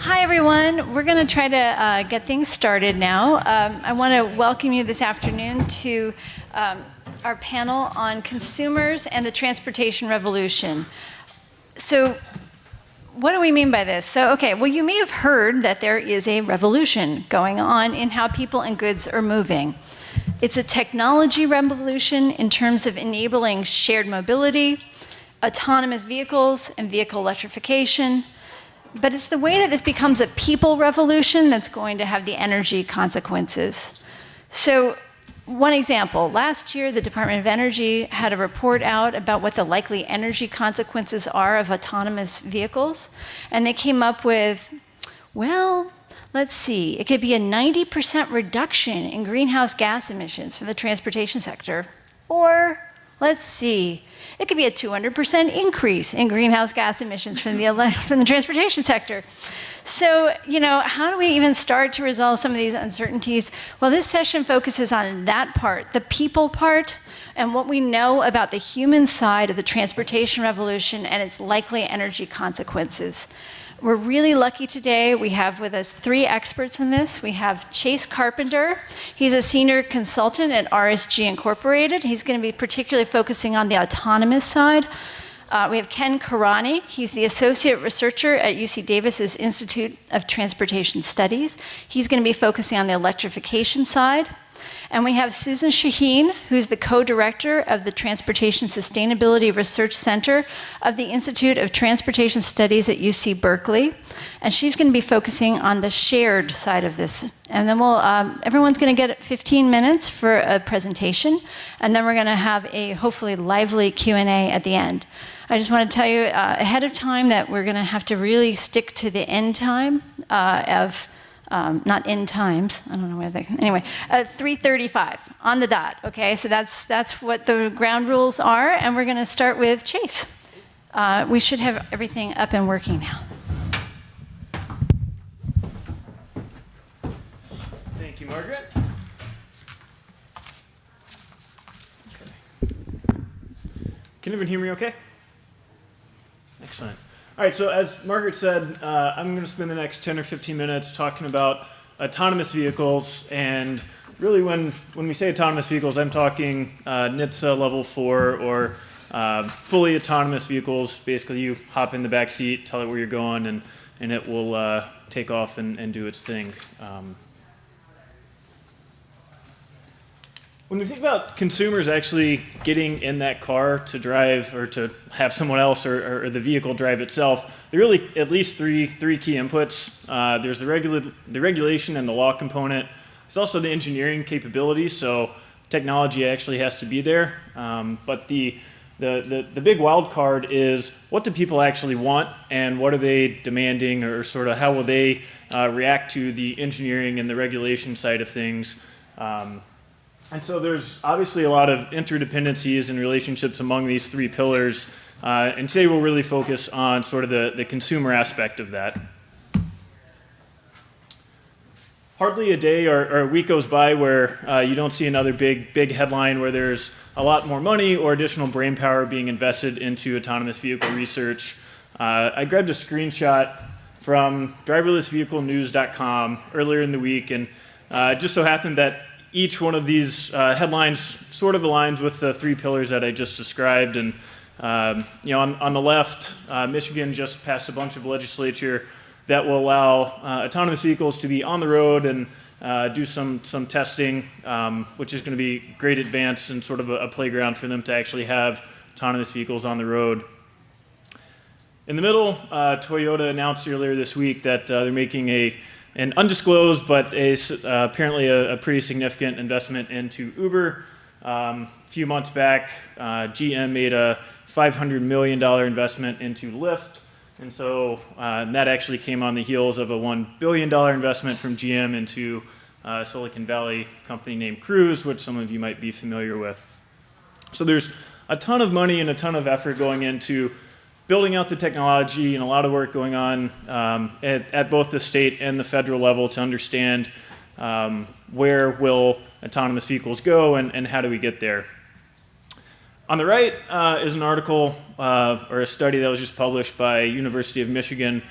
Hi, everyone. We're going to try to get things started now. I want to welcome you this afternoon to our panel on consumers and the transportation revolution. So what do we mean by this? So, okay, well, you may have heard that there is a revolution going on in how people and goods are moving. It's a technology revolution in terms of enabling shared mobility, autonomous vehicles, and vehicle electrification. But it's the way that this becomes a people revolution that's going to have the energy consequences. So one example, last year the Department of Energy had a report out about what the likely energy consequences are of autonomous vehicles. And they came up with, well, let's see, it could be a 90% reduction in greenhouse gas emissions from the transportation sector. Or, let's see, it could be a 200% increase in greenhouse gas emissions from the transportation sector. So, you know, how do we even start to resolve some of these uncertainties? Well, this session focuses on that part, the people part, and what we know about the human side of the transportation revolution and its likely energy consequences. We're really lucky today. We have with us 3 experts in this. We have Chase Carpenter. He's a senior consultant at RSG Incorporated. He's going to be particularly focusing on the autonomous side. We have Ken Karani. He's the associate researcher at UC Davis's Institute of Transportation Studies. He's going to be focusing on the electrification side. And we have Susan Shaheen, who's the co-director of the Transportation Sustainability Research Center of the Institute of Transportation Studies at UC Berkeley. And she's going to be focusing on the shared side of this. And then everyone's going to get 15 minutes for a presentation. And then we're going to have a hopefully lively Q&A at the end. I just want to tell you ahead of time that we're going to have to really stick to the end time not end times, I don't know where they, anyway, 3:35 on the dot, okay? So that's what the ground rules are, and we're gonna start with Chase. We should have everything up and working now. Thank you, Margaret. Okay. Can everyone hear me okay? Excellent. All right, so as Margaret said, I'm going to spend the next 10 or 15 minutes talking about autonomous vehicles. And really, when we say autonomous vehicles, I'm talking NHTSA level 4 or fully autonomous vehicles. Basically, you hop in the back seat, tell it where you're going, and it will take off and do its thing. When we think about consumers actually getting in that car to drive or to have someone else or the vehicle drive itself, there are really at least three key inputs. There's the regulation and the law component. There's also the engineering capability, so technology actually has to be there. But the big wild card is what do people actually want and what are they demanding, or sort of how will they react to the engineering and the regulation side of things. And so there's obviously a lot of interdependencies and relationships among these 3 pillars. And today we'll really focus on sort of the consumer aspect of that. Hardly a day or a week goes by where you don't see another big headline where there's a lot more money or additional brain power being invested into autonomous vehicle research. I grabbed a screenshot from driverlessvehiclenews.com earlier in the week, and it just so happened that each one of these headlines sort of aligns with the 3 pillars that I just described. And you know, on the left, Michigan just passed a bunch of legislature that will allow autonomous vehicles to be on the road and do some testing, which is going to be a great advance and sort of a playground for them to actually have autonomous vehicles on the road. In the middle, Toyota announced earlier this week that they're making an undisclosed, but apparently a pretty significant investment into Uber. A few months back, GM made a $500 million investment into Lyft. And so that actually came on the heels of a $1 billion investment from GM into a Silicon Valley company named Cruise, which some of you might be familiar with. So there's a ton of money and a ton of effort going into building out the technology, and a lot of work going on at both the state and the federal level to understand where will autonomous vehicles go and how do we get there. On the right is an article or a study that was just published by University of Michigan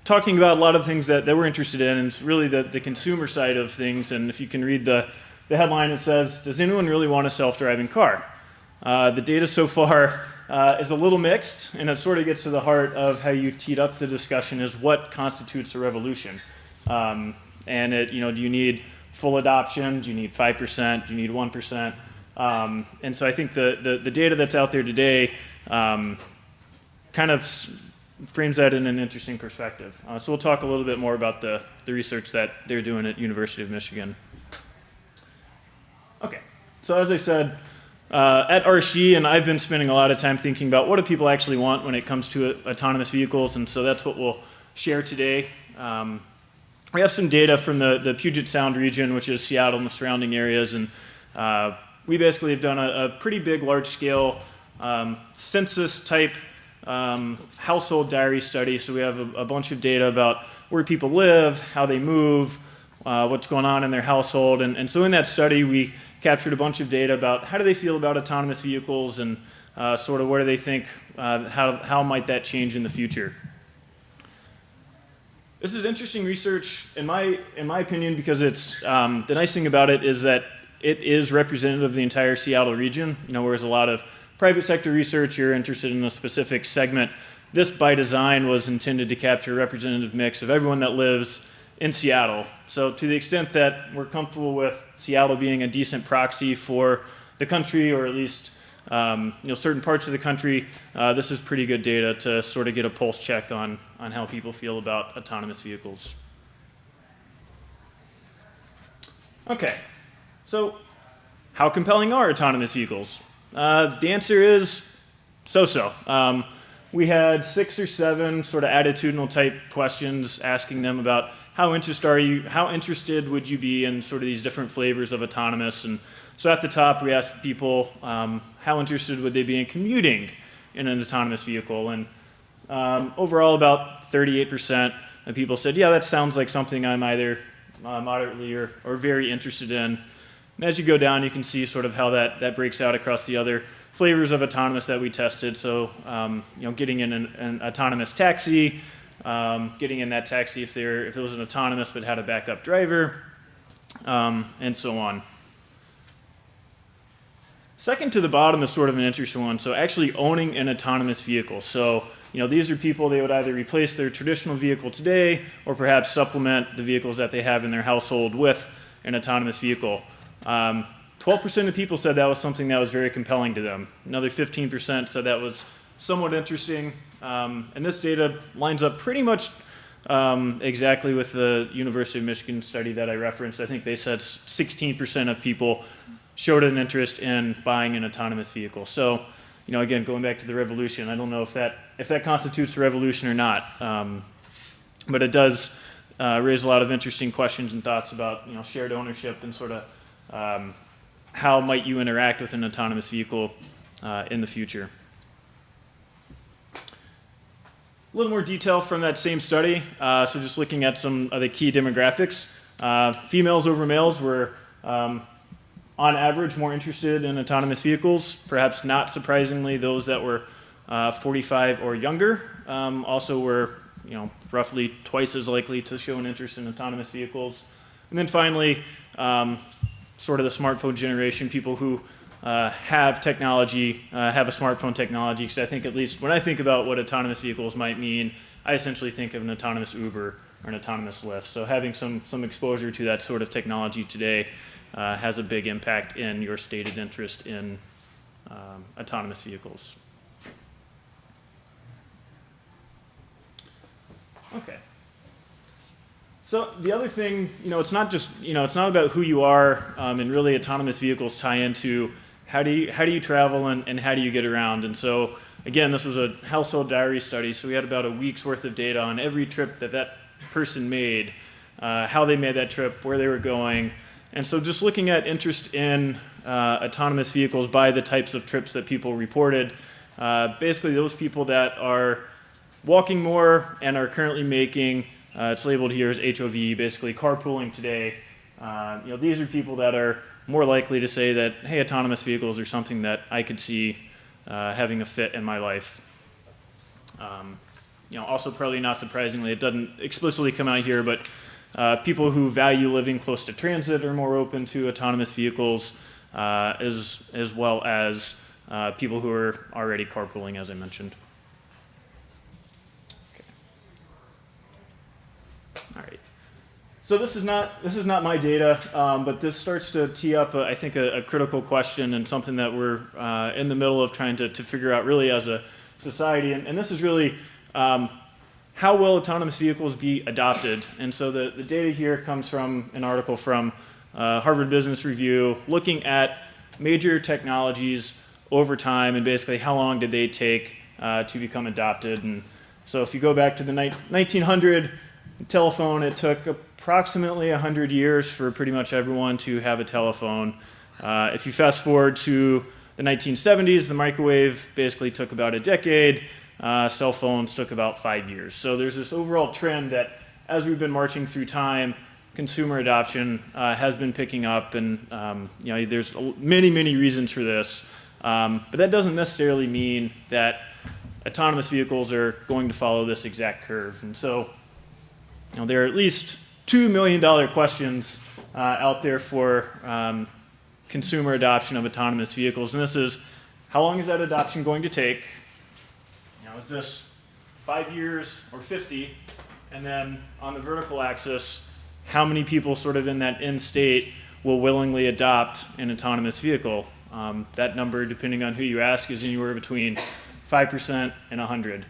talking about a lot of things that we're interested in, and it's really the consumer side of things. And if you can read the headline, it says, does anyone really want a self-driving car? The data so far is a little mixed, and it sort of gets to the heart of how you teed up the discussion is what constitutes a revolution. And do you need full adoption? Do you need 5%? Do you need 1%? And so I think the data that's out there today kind of frames that in an interesting perspective. So we'll talk a little bit more about the research that they're doing at University of Michigan. Okay, so as I said, at RSG, and I've been spending a lot of time thinking about what do people actually want when it comes to autonomous vehicles, and so that's what we'll share today. We have some data from the Puget Sound region, which is Seattle and the surrounding areas, and we basically have done a pretty big, large-scale census-type household diary study. So we have a bunch of data about where people live, how they move, what's going on in their household. And so in that study, we captured a bunch of data about how do they feel about autonomous vehicles and sort of what do they think, how might that change in the future. This is interesting research, in my opinion, because it's the nice thing about it is that it is representative of the entire Seattle region. Whereas a lot of private sector research, you're interested in a specific segment. This, by design, was intended to capture a representative mix of everyone that lives in Seattle. So to the extent that we're comfortable with Seattle being a decent proxy for the country, or at least certain parts of the country, this is pretty good data to sort of get a pulse check on how people feel about autonomous vehicles. Okay, so how compelling are autonomous vehicles? The answer is so-so. We had 6 or 7 sort of attitudinal type questions asking them about how interested would you be in sort of these different flavors of autonomous. And so at the top we asked people how interested would they be in commuting in an autonomous vehicle. And overall about 38% of people said, yeah, that sounds like something I'm either moderately or very interested in. And as you go down, you can see sort of how that breaks out across the other flavors of autonomous that we tested. So, getting in an autonomous taxi, getting in that taxi if it was an autonomous but had a backup driver, and so on. Second to the bottom is sort of an interesting one. So actually owning an autonomous vehicle. So, these are people, they would either replace their traditional vehicle today or perhaps supplement the vehicles that they have in their household with an autonomous vehicle. 12% of people said that was something that was very compelling to them. Another 15% said that was somewhat interesting. And this data lines up pretty much exactly with the University of Michigan study that I referenced. I think they said 16% of people showed an interest in buying an autonomous vehicle. So, again, going back to the revolution, I don't know if that constitutes a revolution or not. But it does raise a lot of interesting questions and thoughts about shared ownership and sort of how might you interact with an autonomous vehicle in the future. A little more detail from that same study. So just looking at some of the key demographics. Females over males were, on average, more interested in autonomous vehicles. Perhaps not surprisingly, those that were 45 or younger also were roughly twice as likely to show an interest in autonomous vehicles. And then finally, sort of the smartphone generation, people who have technology, have a smartphone technology, because I think at least when I think about what autonomous vehicles might mean, I essentially think of an autonomous Uber or an autonomous Lyft. So having some exposure to that sort of technology today has a big impact in your stated interest in autonomous vehicles. Okay. So the other thing, it's not just, it's not about who you are, and really autonomous vehicles tie into how do you travel and how do you get around. And so again, this was a household diary study, so we had about a week's worth of data on every trip that person made, how they made that trip, where they were going. And so just looking at interest in autonomous vehicles by the types of trips that people reported, basically those people that are walking more and are currently making, it's labeled here as HOV, basically carpooling today. These are people that are more likely to say that, hey, autonomous vehicles are something that I could see having a fit in my life. also probably not surprisingly, it doesn't explicitly come out here, but people who value living close to transit are more open to autonomous vehicles, as well as people who are already carpooling, as I mentioned. Okay. All right. So this is not my data, but this starts to tee up, I think, a critical question and something that we're in the middle of trying to figure out really as a society. And this is really how will autonomous vehicles be adopted? And so the data here comes from an article from Harvard Business Review looking at major technologies over time and basically how long did they take to become adopted. And so if you go back to the 1900 telephone, it took approximately 100 years for pretty much everyone to have a telephone. If you fast forward to the 1970s, the microwave basically took about a decade. Cell phones took about 5 years. So there's this overall trend that as we've been marching through time, consumer adoption has been picking up, and there's many reasons for this. But that doesn't necessarily mean that autonomous vehicles are going to follow this exact curve. And so there are at least $2 million questions out there for consumer adoption of autonomous vehicles. And this is, how long is that adoption going to take? Is this 5 years or 50? And then on the vertical axis, how many people sort of in that end state will willingly adopt an autonomous vehicle? That number, depending on who you ask, is anywhere between 5% and 100.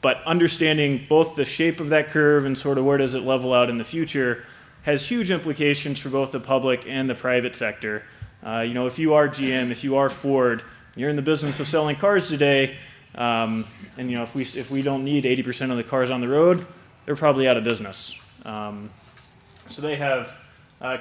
But understanding both the shape of that curve and sort of where does it level out in the future has huge implications for both the public and the private sector. If you are GM, if you are Ford, you're in the business of selling cars today, and if we don't need 80% of the cars on the road, they're probably out of business. So they have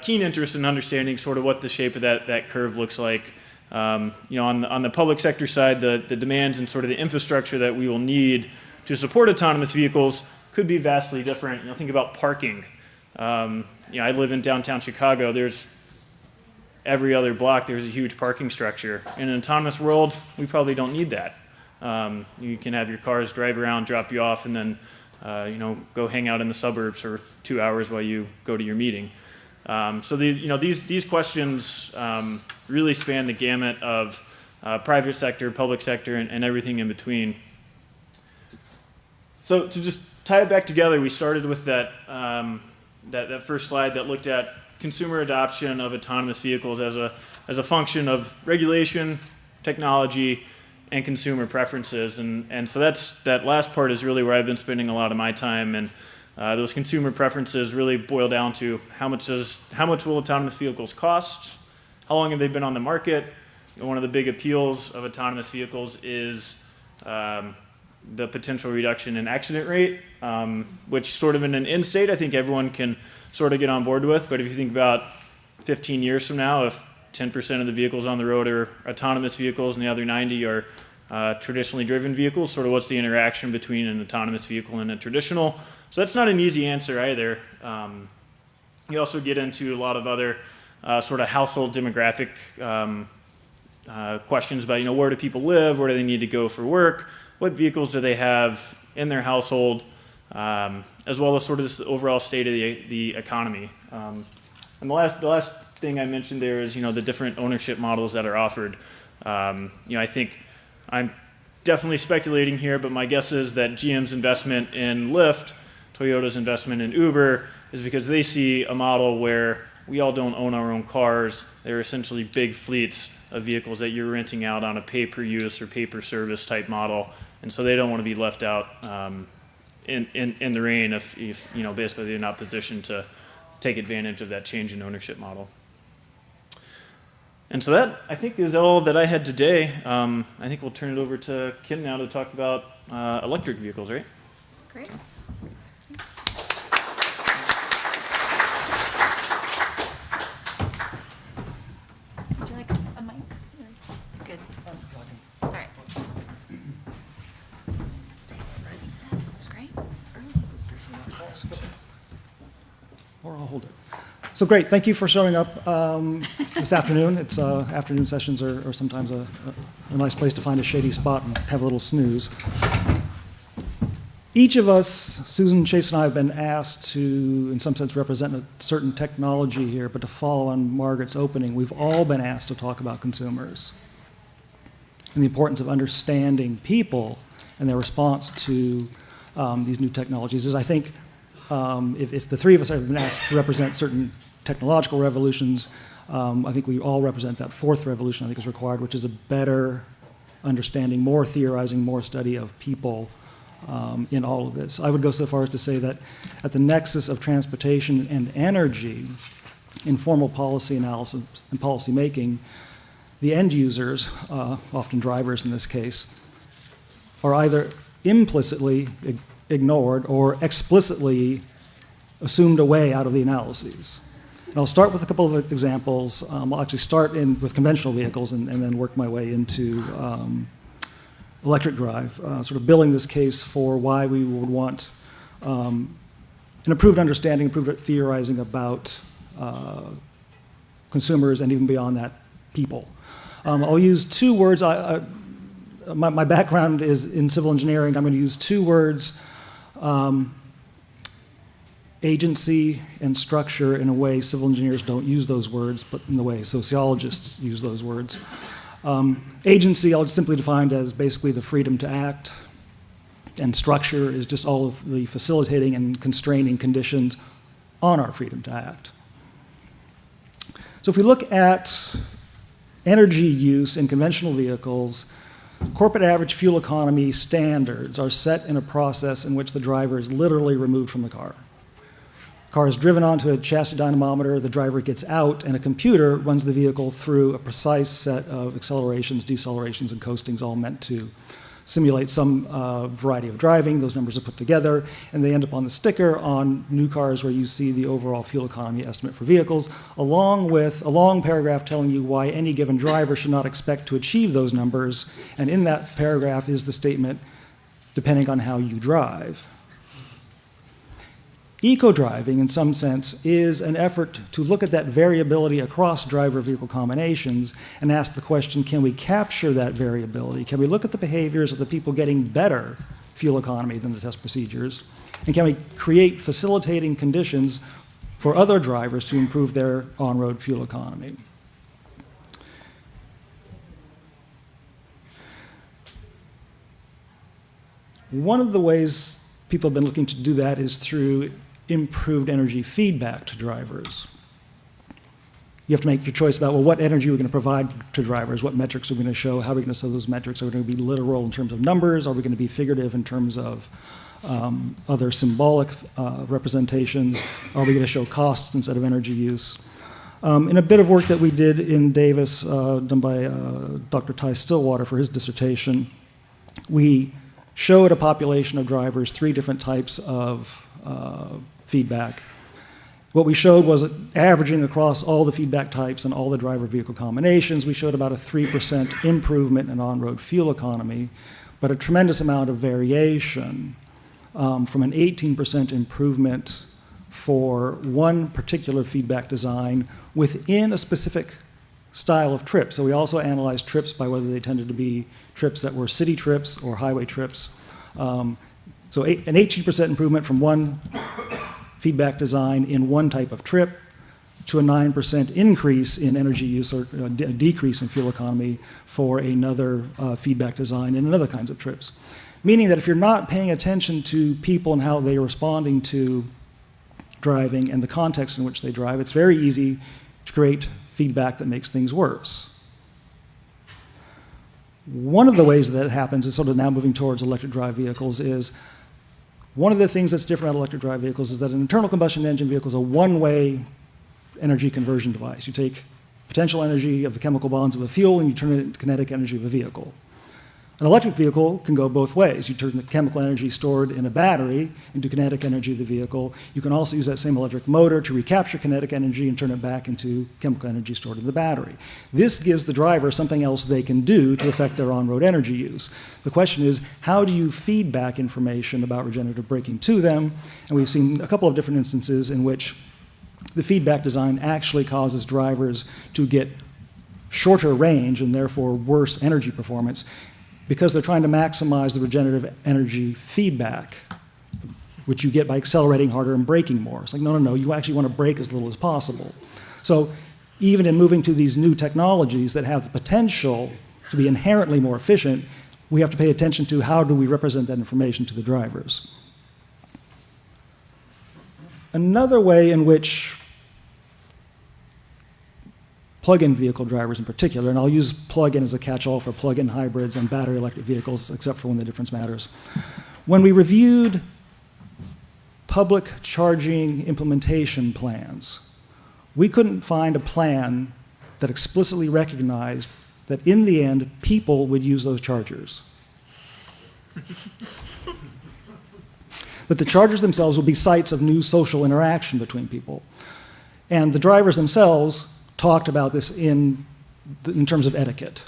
keen interest in understanding sort of what the shape of that curve looks like. On the public sector side, the demands and sort of the infrastructure that we will need to support autonomous vehicles could be vastly different. Think about parking. I live in downtown Chicago. There's every other block there's a huge parking structure. In an autonomous world, we probably don't need that. You can have your cars drive around, drop you off, and then go hang out in the suburbs for 2 hours while you go to your meeting. So these questions really span the gamut of private sector, public sector, and everything in between. So to just tie it back together, we started with that first slide that looked at consumer adoption of autonomous vehicles as a function of regulation, technology, and consumer preferences. And so that last part is really where I've been spending a lot of my time. And those consumer preferences really boil down to how much will autonomous vehicles cost? How long have they been on the market? One of the big appeals of autonomous vehicles is the potential reduction in accident rate, which sort of in an end state I think everyone can sort of get on board with. But if you think about 15 years from now, if 10% of the vehicles on the road are autonomous vehicles and the other 90 are traditionally driven vehicles, sort of what's the interaction between an autonomous vehicle and a traditional? So that's not an easy answer either. You also get into a lot of other sort of household demographic questions about, where do people live, where do they need to go for work, what vehicles do they have in their household, as well as sort of this overall state of the economy. And the last thing I mentioned there is, the different ownership models that are offered. I think I'm definitely speculating here, but my guess is that GM's investment in Lyft, Toyota's investment in Uber, is because they see a model where we all don't own our own cars. They're essentially big fleets of vehicles that you're renting out on a pay-per-use or pay-per-service type model, and so they don't want to be left out in the rain if basically they're not positioned to take advantage of that change in ownership model. And so that, I think, is all that I had today. I think we'll turn it over to Kim now to talk about electric vehicles, right? Great. Would you like a mic? Good. All right. Great. Or I'll hold it. So great, thank you for showing up this afternoon. It's afternoon sessions are sometimes a nice place to find a shady spot and have a little snooze. Each of us, Susan, Chase, and I, have been asked to, in some sense, represent a certain technology here, but to follow on Margaret's opening, we've all been asked to talk about consumers and the importance of understanding people and their response to these new technologies. Is I think if the three of us have been asked to represent certain technological revolutions, I think we all represent that fourth revolution I think is required, which is a better understanding, more theorizing, more study of people in all of this. I would go so far as to say that at the nexus of transportation and energy, in formal policy analysis and policy making, the end users, often drivers in this case, are either implicitly ignored or explicitly assumed away out of the analyses. And I'll start with a couple of examples. I'll actually start with conventional vehicles and then work my way into electric drive, sort of building this case for why we would want an improved understanding, improved theorizing about consumers and even beyond that, people. I'll use two words. My background is in civil engineering. I'm going to use two words, agency and structure, in a way civil engineers don't use those words, but in the way sociologists use those words. Agency I'll just simply define as basically the freedom to act, and structure is just all of the facilitating and constraining conditions on our freedom to act. So if we look at energy use in conventional vehicles, corporate average fuel economy standards are set in a process in which the driver is literally removed from the car. The car is driven onto a chassis dynamometer, the driver gets out, and a computer runs the vehicle through a precise set of accelerations, decelerations, and coastings, all meant to simulate some variety of driving. Those numbers are put together, and they end up on the sticker on new cars where you see the overall fuel economy estimate for vehicles, along with a long paragraph telling you why any given driver should not expect to achieve those numbers. And in that paragraph is the statement, depending on how you drive. Eco-driving, in some sense, is an effort to look at that variability across driver-vehicle combinations and ask the question, can we capture that variability? Can we look at the behaviors of the people getting better fuel economy than the test procedures? And can we create facilitating conditions for other drivers to improve their on-road fuel economy? One of the ways people have been looking to do that is through improved energy feedback to drivers. You have to make your choice about, well, what energy we're going to provide to drivers, what metrics are we going to show, how are we going to show those metrics, are we going to be literal in terms of numbers, are we going to be figurative in terms of other symbolic representations, are we going to show costs instead of energy use. In a bit of work that we did in Davis, done by Dr. Ty Stillwater for his dissertation, we showed a population of drivers 3 different types of feedback. What we showed was averaging across all the feedback types and all the driver-vehicle combinations, we showed about a 3% improvement in on-road fuel economy, but a tremendous amount of variation from an 18% improvement for one particular feedback design within a specific style of trip. So we also analyzed trips by whether they tended to be trips that were city trips or highway trips. So an 18% improvement from one feedback design in one type of trip to a 9% increase in energy use or a decrease in fuel economy for another feedback design in another kinds of trips. Meaning that if you're not paying attention to people and how they are responding to driving and the context in which they drive, it's very easy to create feedback that makes things worse. One of the ways that happens is sort of now moving towards electric drive vehicles is one of the things that's different about electric drive vehicles is that an internal combustion engine vehicle is a one-way energy conversion device. You take potential energy of the chemical bonds of a fuel and you turn it into kinetic energy of a vehicle. An electric vehicle can go both ways. You turn the chemical energy stored in a battery into kinetic energy of the vehicle. You can also use that same electric motor to recapture kinetic energy and turn it back into chemical energy stored in the battery. This gives the driver something else they can do to affect their on-road energy use. The question is, how do you feed back information about regenerative braking to them? And we've seen a couple of different instances in which the feedback design actually causes drivers to get shorter range and therefore worse energy performance because they're trying to maximize the regenerative energy feedback which you get by accelerating harder and braking more. It's like, no, no, no, you actually want to brake as little as possible. So even in moving to these new technologies that have the potential to be inherently more efficient, we have to pay attention to how do we represent that information to the drivers. Another way in which plug-in vehicle drivers in particular, and I'll use plug-in as a catch-all for plug-in hybrids and battery electric vehicles, except for when the difference matters. When we reviewed public charging implementation plans, we couldn't find a plan that explicitly recognized that in the end, people would use those chargers. That the chargers themselves would be sites of new social interaction between people. And the drivers themselves talked about this in terms of etiquette.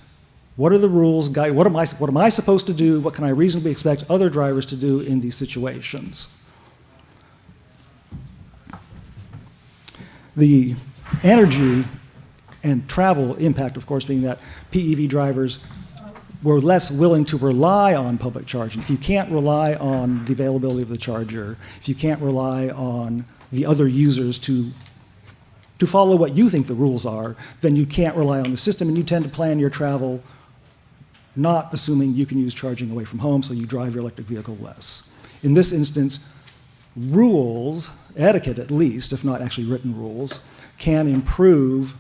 What are the rules? What am I supposed to do? What can I reasonably expect other drivers to do in these situations? The energy and travel impact, of course, being that PEV drivers were less willing to rely on public charging. If you can't rely on the availability of the charger, if you can't rely on the other users to follow what you think the rules are, then you can't rely on the system, and you tend to plan your travel not assuming you can use charging away from home, so you drive your electric vehicle less. In this instance, rules, etiquette at least, if not actually written rules, can improve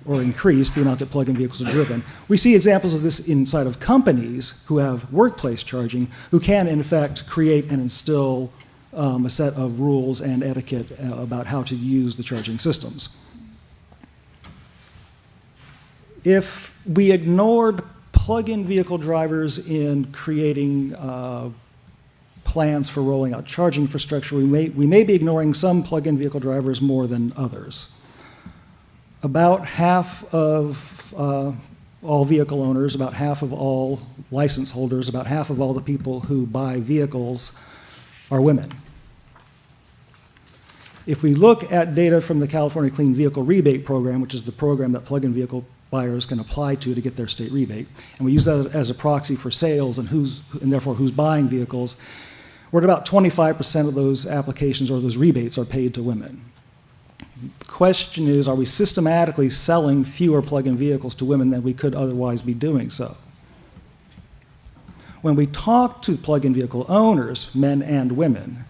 or increase the amount that plug-in vehicles are driven. We see examples of this inside of companies who have workplace charging, who can in fact create and instill a set of rules and etiquette about how to use the charging systems. If we ignored plug-in vehicle drivers in creating plans for rolling out charging infrastructure, we may be ignoring some plug-in vehicle drivers more than others. About half of all vehicle owners, about half of all license holders, about half of all the people who buy vehicles are women. If we look at data from the California Clean Vehicle Rebate Program, which is the program that plug-in vehicle buyers can apply to get their state rebate, and we use that as a proxy for sales and therefore who's buying vehicles, we're at about 25% of those applications or those rebates are paid to women. The question is, are we systematically selling fewer plug-in vehicles to women than we could otherwise be doing so? When we talk to plug-in vehicle owners, men and women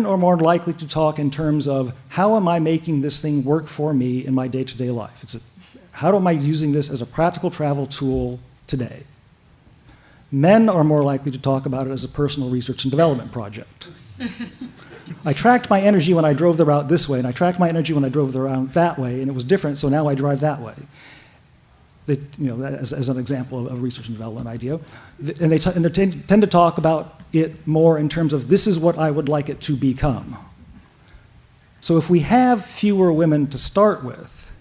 are more likely to talk in terms of how am I making this thing work for me in my day-to-day life? How am I using this as a practical travel tool today? Men are more likely to talk about it as a personal research and development project. I tracked my energy when I drove the route this way, and I tracked my energy when I drove the route that way, and it was different, so now I drive that way. As an example of a research and development idea. And they tend to talk about it more in terms of this is what I would like it to become. So if we have fewer women to start with,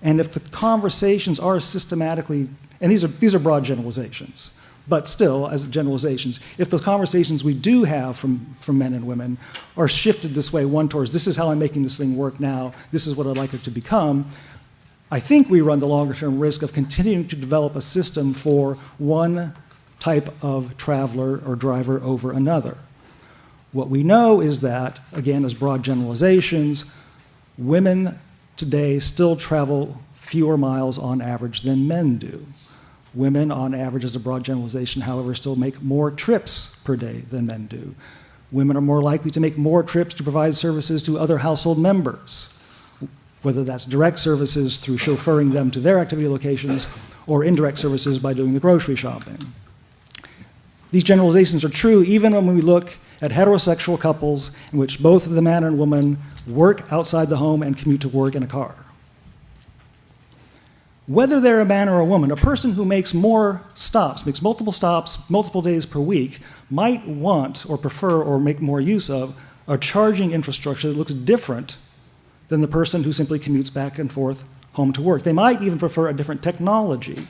and if the conversations are systematically, and these are broad generalizations, but still, as generalizations, if those conversations we do have from men and women are shifted this way, one towards this is how I'm making this thing work now, this is what I'd like it to become, I think we run the longer-term risk of continuing to develop a system for one type of traveler or driver over another. What we know is that, again, as broad generalizations, women today still travel fewer miles on average than men do. Women, on average, as a broad generalization, however, still make more trips per day than men do. Women are more likely to make more trips to provide services to other household members, whether that's direct services through chauffeuring them to their activity locations or indirect services by doing the grocery shopping. These generalizations are true even when we look at heterosexual couples in which both the man and woman work outside the home and commute to work in a car. Whether they're a man or a woman, a person who makes more stops, makes multiple stops, multiple days per week, might want or prefer or make more use of a charging infrastructure that looks different than the person who simply commutes back and forth home to work. They might even prefer a different technology.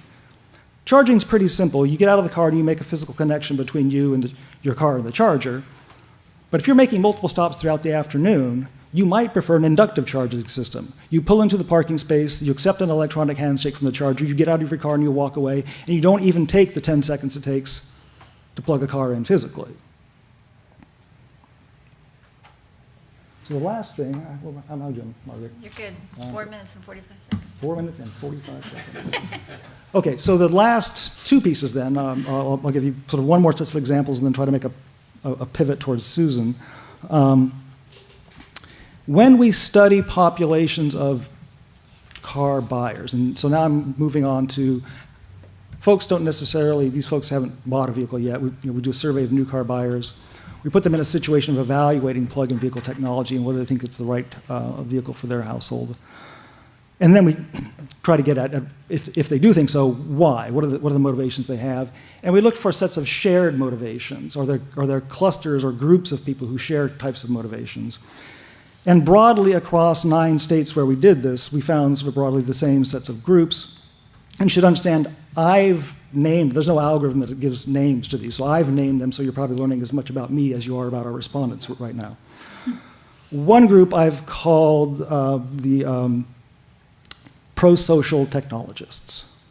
Charging's pretty simple. You get out of the car and you make a physical connection between you and your car and the charger. But if you're making multiple stops throughout the afternoon, you might prefer an inductive charging system. You pull into the parking space, you accept an electronic handshake from the charger, you get out of your car and you walk away, and you don't even take the 10 seconds it takes to plug a car in physically. So the last thing, how am I doing, Margaret? You're good. 4 minutes and 45 seconds. 4 minutes and 45 seconds. Okay, so the last two pieces then, I'll give you sort of one more set of examples and then try to make a pivot towards Susan. When we study populations of car buyers, and so now I'm moving on to folks don't necessarily, these folks haven't bought a vehicle yet. We do a survey of new car buyers. We put them in a situation of evaluating plug-in vehicle technology and whether they think it's the right vehicle for their household. And then we try to get at if they do think so, why? What are the motivations they have? And we looked for sets of shared motivations, or there clusters or groups of people who share types of motivations. And broadly across 9 states where we did this, we found sort of broadly the same sets of groups. And you should understand, I've named, there's no algorithm that gives names to these, so I've named them, so you're probably learning as much about me as you are about our respondents right now. One group I've called the pro-social technologists.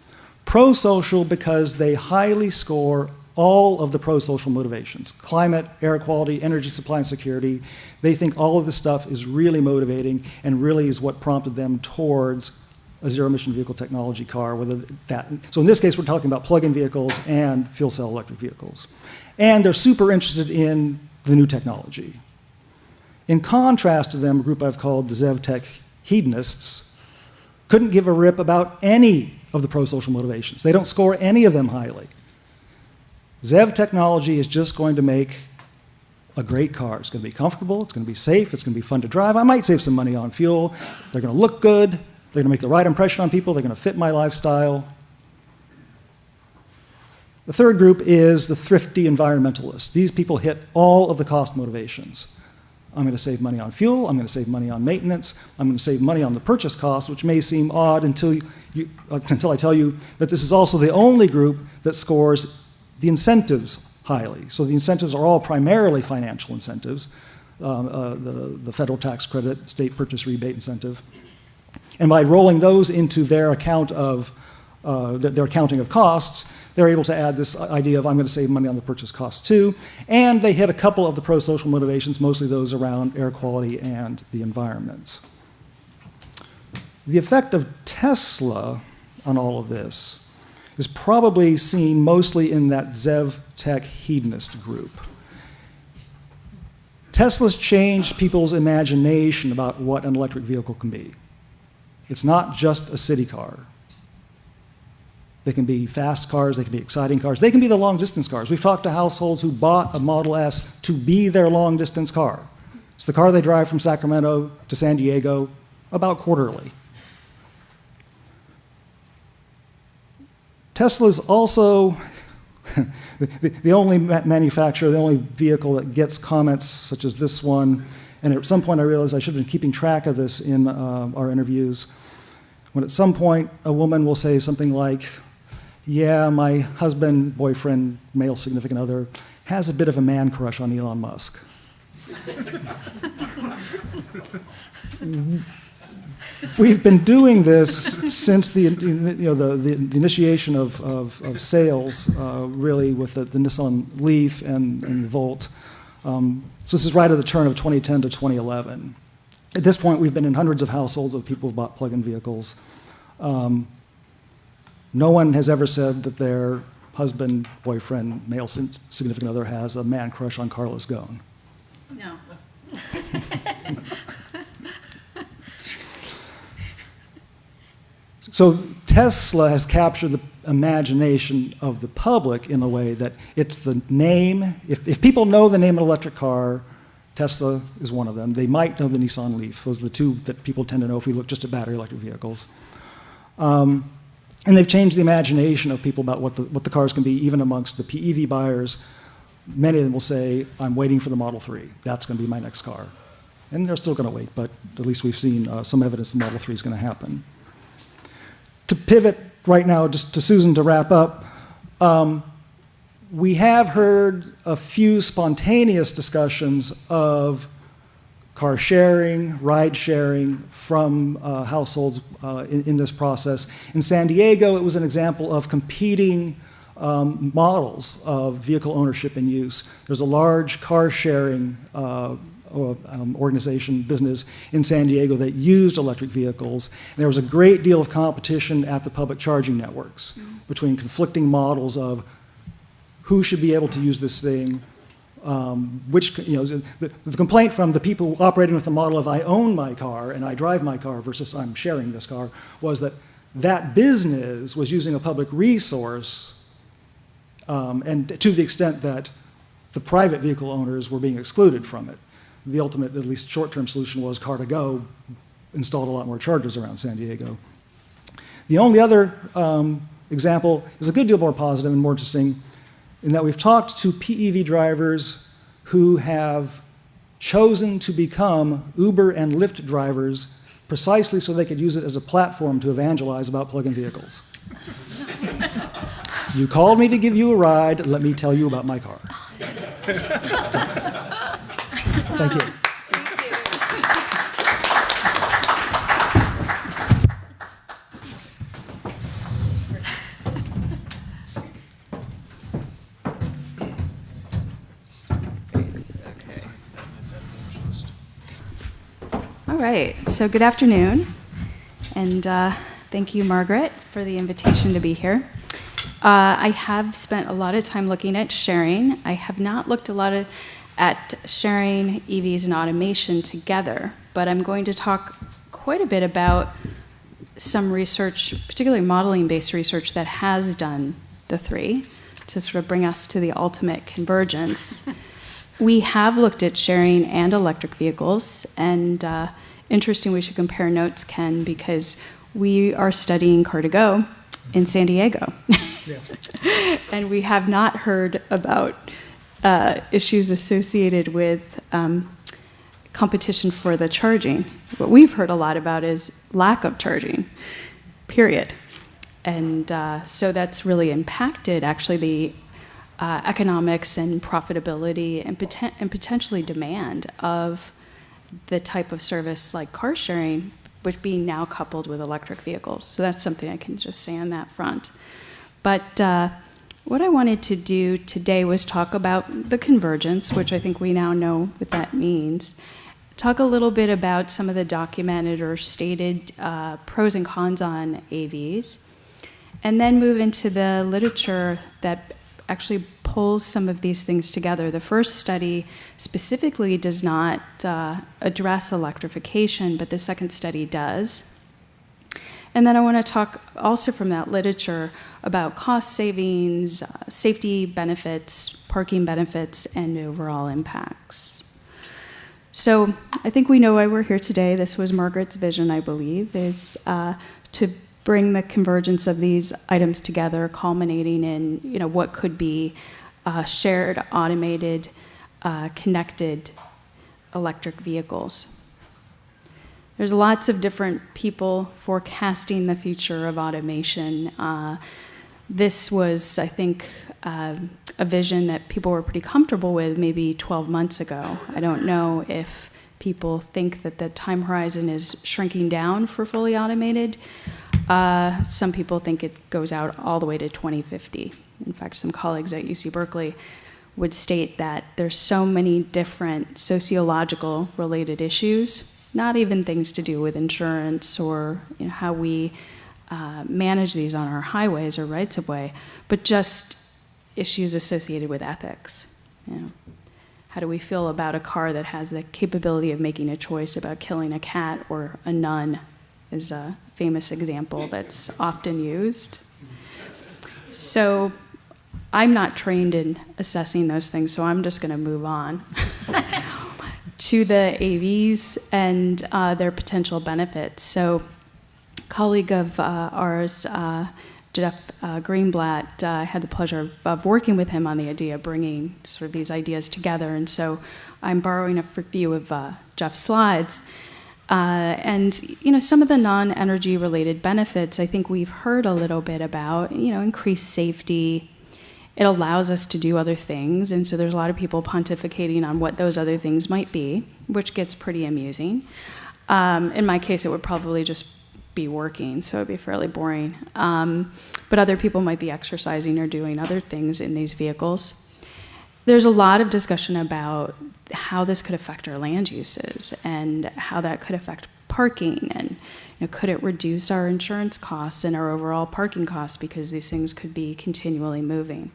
Pro-social because they highly score all of the pro-social motivations: climate, air quality, energy supply and security. They think all of this stuff is really motivating and really is what prompted them towards a zero-emission vehicle technology car. So in this case, we're talking about plug-in vehicles and fuel cell electric vehicles. And they're super interested in the new technology. In contrast to them, a group I've called the ZEV Tech hedonists couldn't give a rip about any of the pro-social motivations. They don't score any of them highly. ZEV technology is just going to make a great car. It's going to be comfortable, it's going to be safe, it's going to be fun to drive. I might save some money on fuel. They're going to look good, they're going to make the right impression on people, they're going to fit my lifestyle. The third group is the thrifty environmentalists. These people hit all of the cost motivations. I'm going to save money on fuel, I'm going to save money on maintenance, I'm going to save money on the purchase cost, which may seem odd until I tell you that this is also the only group that scores the incentives highly. So the incentives are all primarily financial incentives, the federal tax credit, state purchase rebate incentive. And by rolling those into their account of, their accounting of costs, they're able to add this idea of I'm going to save money on the purchase cost too. And they hit a couple of the pro-social motivations, mostly those around air quality and the environment. The effect of Tesla on all of this is probably seen mostly in that ZEV Tech hedonist group. Tesla's changed people's imagination about what an electric vehicle can be. It's not just a city car. They can be fast cars, they can be exciting cars, they can be the long-distance cars. We've talked to households who bought a Model S to be their long-distance car. It's the car they drive from Sacramento to San Diego about quarterly. Tesla's also the only manufacturer, the only vehicle that gets comments such as this one. And at some point I realized I should have been keeping track of this in our interviews. When at some point a woman will say something like, yeah, my husband, boyfriend, male significant other has a bit of a man crush on Elon Musk. We've been doing this since the initiation of sales, really, with the Nissan Leaf and the Volt. So this is right at the turn of 2010 to 2011. At this point, we've been in hundreds of households of people who've bought plug-in vehicles. No one has ever said that their husband, boyfriend, male significant other has a man crush on Carlos Ghosn. No. So Tesla has captured the imagination of the public in a way that it's the name. If people know the name of an electric car, Tesla is one of them. They might know the Nissan Leaf. Those are the two that people tend to know if we look just at battery electric vehicles. And they've changed the imagination of people about what the cars can be, even amongst the PEV buyers. Many of them will say, I'm waiting for the Model 3. That's going to be my next car. And they're still going to wait, but at least we've seen some evidence the Model 3 is going to happen. To pivot right now, just to Susan to wrap up, we have heard a few spontaneous discussions of car sharing, ride sharing from households in this process. In San Diego, it was an example of competing models of vehicle ownership and use. There's a large car sharing organization, business in San Diego that used electric vehicles. And there was a great deal of competition at the public charging networks between conflicting models of who should be able to use this thing. The complaint from the people operating with the model of I own my car and I drive my car versus I'm sharing this car was that business was using a public resource, and to the extent that the private vehicle owners were being excluded from it. The ultimate, at least short-term solution was Car2Go installed a lot more chargers around San Diego. The only other example is a good deal more positive and more interesting in that we've talked to PEV drivers who have chosen to become Uber and Lyft drivers precisely so they could use it as a platform to evangelize about plug-in vehicles. Nice. You called me to give you a ride, let me tell you about my car. Thank you. All right, so good afternoon, and thank you, Margaret, for the invitation to be here. I have spent a lot of time looking at sharing. I have not looked at sharing, EVs, and automation together, but I'm going to talk quite a bit about some research, particularly modeling-based research, that has done the three to sort of bring us to the ultimate convergence. We have looked at sharing and electric vehicles, and interesting, we should compare notes, Ken, because we are studying Car2Go in San Diego. Yeah. And we have not heard about issues associated with competition for the charging. What we've heard a lot about is lack of charging, period. And so that's really impacted, actually, the economics and profitability and potentially demand of the type of service like car sharing, which being now coupled with electric vehicles. So that's something I can just say on that front. But what I wanted to do today was talk about the convergence, which I think we now know what that means. Talk a little bit about some of the documented or stated pros and cons on AVs, and then move into the literature that actually pulls some of these things together. The first study specifically does not address electrification, but the second study does. And then I want to talk also from that literature about cost savings, safety benefits, parking benefits, and overall impacts. So I think we know why we're here today. This was Margaret's vision, I believe, is to bring the convergence of these items together, culminating in what could be shared, automated, connected electric vehicles. There's lots of different people forecasting the future of automation. This was, I think, a vision that people were pretty comfortable with maybe 12 months ago. I don't know if people think that the time horizon is shrinking down for fully automated. Some people think it goes out all the way to 2050. In fact, some colleagues at UC Berkeley would state that there's so many different sociological related issues, not even things to do with insurance or how we manage these on our highways or rights of way, but just issues associated with ethics. How do we feel about a car that has the capability of making a choice about killing a cat or a nun is a famous example that's often used. So I'm not trained in assessing those things, so I'm just going to move on to the AVs and their potential benefits. So a colleague of ours, Jeff Greenblatt, I had the pleasure of working with him on the idea of bringing sort of these ideas together. And so I'm borrowing a few of Jeff's slides. And some of the non-energy related benefits I think we've heard a little bit about, increased safety. It allows us to do other things, and so there's a lot of people pontificating on what those other things might be, which gets pretty amusing. In my case, it would probably just be working, so it'd be fairly boring. But other people might be exercising or doing other things in these vehicles. there's a lot of discussion about how this could affect our land uses and how that could affect parking, and could it reduce our insurance costs and our overall parking costs because these things could be continually moving.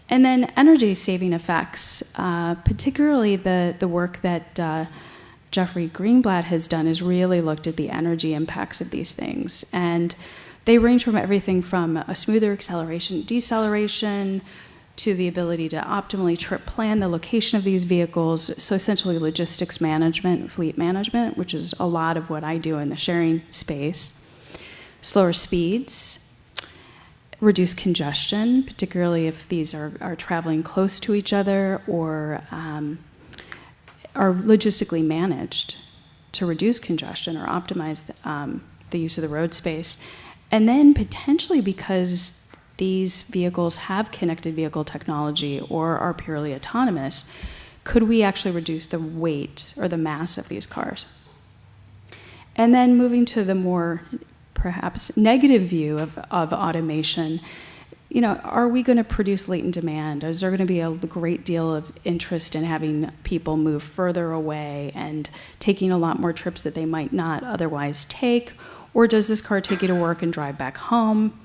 And then energy saving effects, particularly the work that Jeffrey Greenblatt has done is really looked at the energy impacts of these things. And they range from everything from a smoother acceleration, deceleration, to the ability to optimally trip plan the location of these vehicles. So essentially logistics management, fleet management, which is a lot of what I do in the sharing space. Slower speeds, reduce congestion, particularly if these are traveling close to each other or are logistically managed to reduce congestion or optimize the use of the road space. And then potentially, because these vehicles have connected vehicle technology or are purely autonomous, could we actually reduce the weight or the mass of these cars? And then moving to the more perhaps negative view of automation, are we going to produce latent demand? Is there going to be a great deal of interest in having people move further away and taking a lot more trips that they might not otherwise take? Or does this car take you to work and drive back home?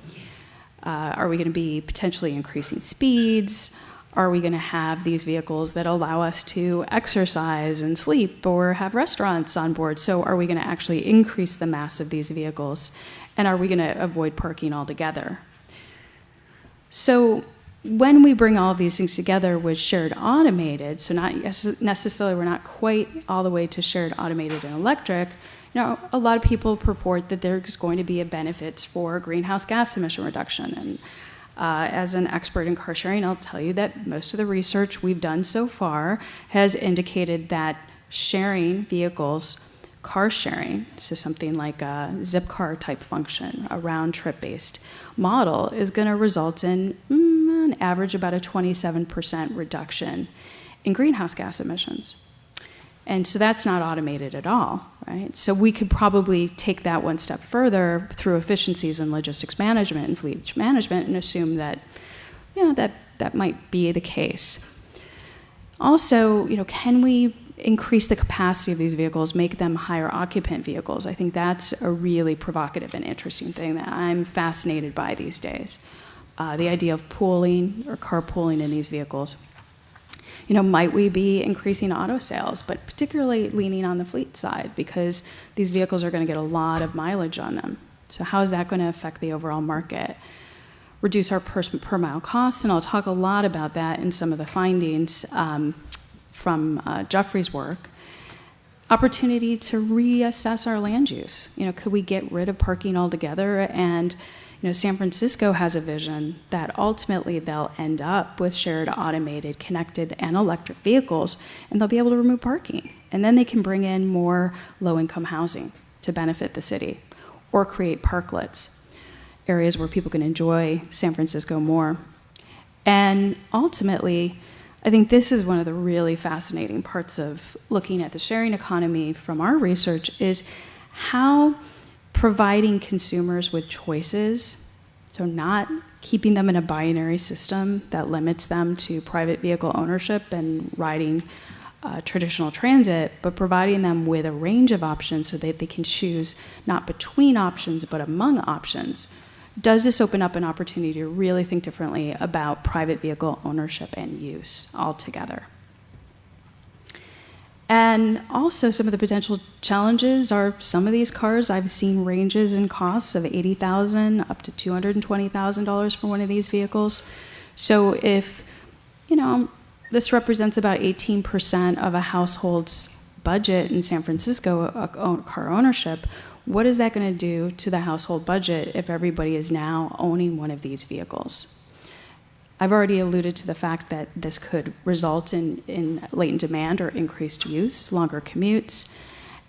Are we going to be potentially increasing speeds? Are we going to have these vehicles that allow us to exercise and sleep or have restaurants on board? So are we going to actually increase the mass of these vehicles? And are we going to avoid parking altogether? So when we bring all of these things together with shared automated, so not necessarily, we're not quite all the way to shared automated and electric, a lot of people purport that there's going to be a benefits for greenhouse gas emission reduction. And as an expert in car sharing, I'll tell you that most of the research we've done so far has indicated that sharing vehicles, car sharing, so something like a Zipcar type function, a round trip based model, is going to result in an average about a 27% reduction in greenhouse gas emissions. And so that's not automated at all, right? So we could probably take that one step further through efficiencies in logistics management and fleet management and assume that, that might be the case. Also, can we increase the capacity of these vehicles, make them higher occupant vehicles? I think that's a really provocative and interesting thing that I'm fascinated by these days. The idea of pooling or carpooling in these vehicles. Might we be increasing auto sales, but particularly leaning on the fleet side because these vehicles are going to get a lot of mileage on them. So how is that going to affect the overall market? Reduce our per mile costs, and I'll talk a lot about that in some of the findings from Jeffrey's work. Opportunity to reassess our land use. Could we get rid of parking altogether? And San Francisco has a vision that ultimately they'll end up with shared automated, connected, and electric vehicles, and they'll be able to remove parking. And then they can bring in more low-income housing to benefit the city, or create parklets, areas where people can enjoy San Francisco more. And ultimately, I think this is one of the really fascinating parts of looking at the sharing economy from our research is how providing consumers with choices, so not keeping them in a binary system that limits them to private vehicle ownership and riding traditional transit, but providing them with a range of options so that they can choose not between options, but among options. Does this open up an opportunity to really think differently about private vehicle ownership and use altogether? And also some of the potential challenges are some of these cars, I've seen ranges in costs of $80,000 up to $220,000 for one of these vehicles. So if, this represents about 18% of a household's budget in San Francisco, car ownership, what is that going to do to the household budget if everybody is now owning one of these vehicles? I've already alluded to the fact that this could result in latent demand or increased use, longer commutes,